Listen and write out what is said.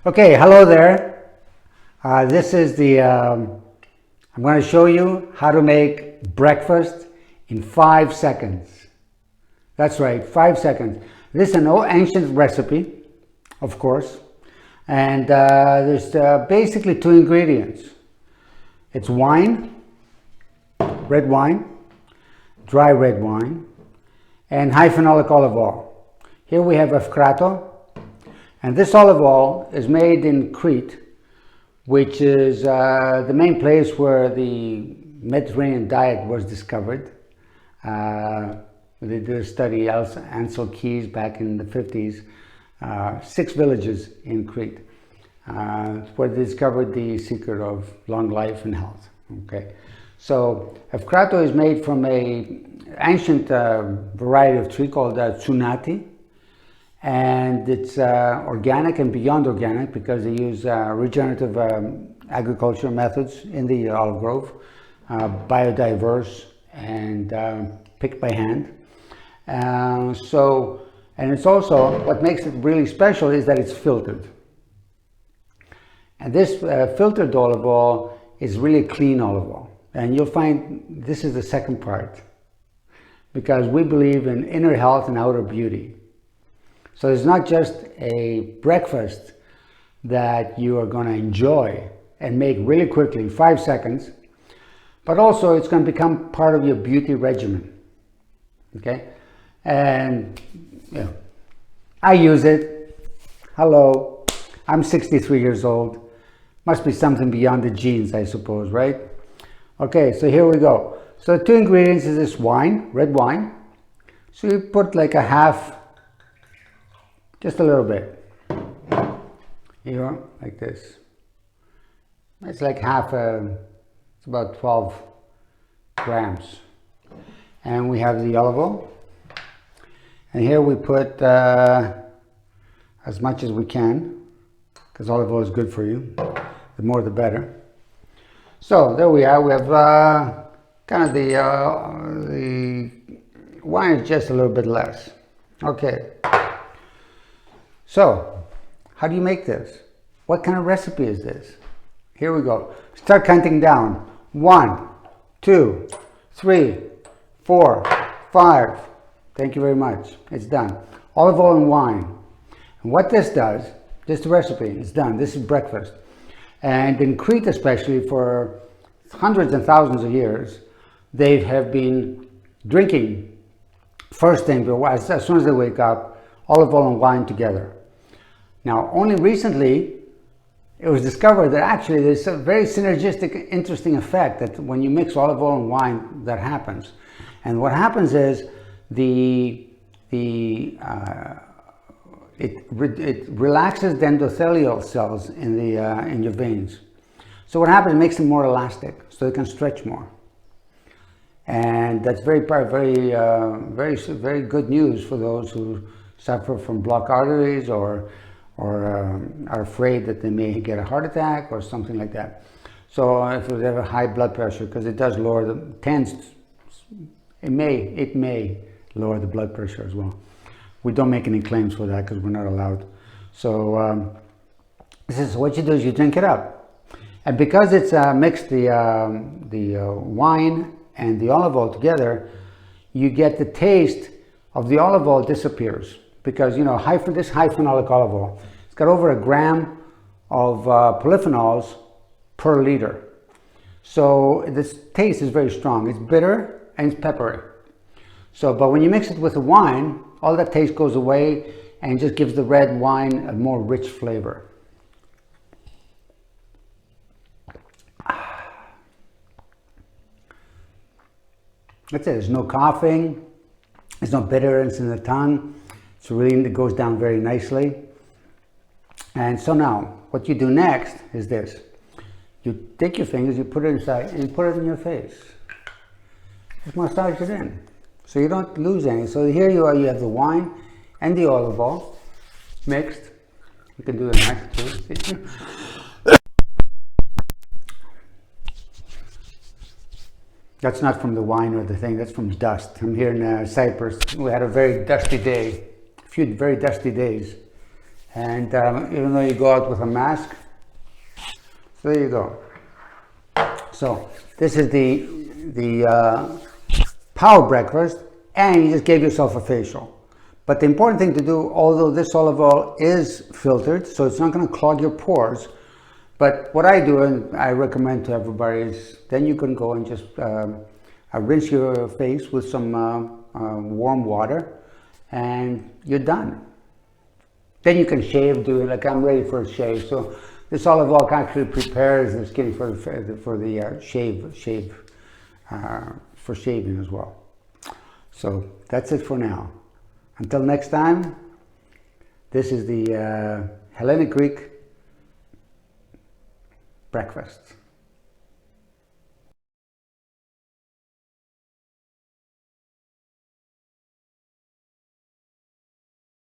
Okay, hello there. This is I'm going to show you how to make breakfast in 5 seconds. That's right, 5 seconds. This is an old ancient recipe, of course, and there's basically 2 ingredients. It's wine, red wine, dry red wine, and high phenolic olive oil. Here we have avocado, and this olive oil is made in Crete, which is the main place where the Mediterranean diet was discovered. They did a study, Ansel Keys, back in the 50s, 6 villages in Crete, where they discovered the secret of long life and health. Okay, so avocado is made from a ancient variety of tree called tsunati, and it's organic and beyond organic because they use regenerative agriculture methods in the olive grove, biodiverse and picked by hand. And it's also, what makes it really special is that it's filtered. And this filtered olive oil is really clean olive oil. And you'll find this is the second part, because we believe in inner health and outer beauty. So it's not just a breakfast that you are going to enjoy and make really quickly, 5 seconds, but also it's going to become part of your beauty regimen. Okay? And you know, I use it. Hello, I'm 63 years old. Must be something beyond the genes, I suppose, right? Okay, so here we go. So the 2 ingredients is this wine, red wine. So you put like a half, just a little bit, here, like this. It's like half it's about 12 grams. And we have the olive oil. And here we put as much as we can, because olive oil is good for you. The more the better. So there we are. We have kind of the wine is just a little bit less. Okay. So, how do you make this? What kind of recipe is this? Here we go. Start counting down. 1, 2, 3, 4, 5. Thank you very much. It's done. Olive oil and wine. And what this does, this recipe is done. This is breakfast. And in Crete especially, for hundreds and thousands of years, they have been drinking first thing, as soon as they wake up, olive oil and wine together. Now, only recently, it was discovered that actually there's a very synergistic, interesting effect that when you mix olive oil and wine, that happens. And what happens is it relaxes the endothelial cells in your veins. So what happens? It makes them more elastic, so they can stretch more. And that's very good news for those who suffer from blocked arteries or are afraid that they may get a heart attack or something like that. So if they have a high blood pressure, because it does lower it may lower the blood pressure as well. We don't make any claims for that because we're not allowed. So this is what you do: is you drink it up, and because it's mixed the wine and the olive oil together, you get the taste of the olive oil disappears. Because, you know, this high phenolic olive oil, it's got over 1 gram of polyphenols per liter. So this taste is very strong. It's bitter and it's peppery. So, but when you mix it with the wine, all that taste goes away and just gives the red wine a more rich flavor. That's it. There's no coughing. There's no bitterness in the tongue. So really, it goes down very nicely. And so now, what you do next is this. You take your fingers, you put it inside, and you put it in your face. Just massage it in, so you don't lose any. So here you are, you have the wine and the olive oil mixed. You can do the next too. That's not from the wine or the thing, that's from dust. I'm here in Cyprus. We had a very dusty day, a few very dusty days. And even though you go out with a mask, so there you go. So this is the power breakfast, and you just gave yourself a facial. But the important thing to do, although this olive oil is filtered, so it's not going to clog your pores, but what I do, and I recommend to everybody, is then you can go and just rinse your face with some warm water, and you're done. Then you can shave, like I'm ready for a shave. So this olive oil actually prepares the skin for the for shaving as well. So that's it for now. Until next time, this is the Hellenic Greek breakfast.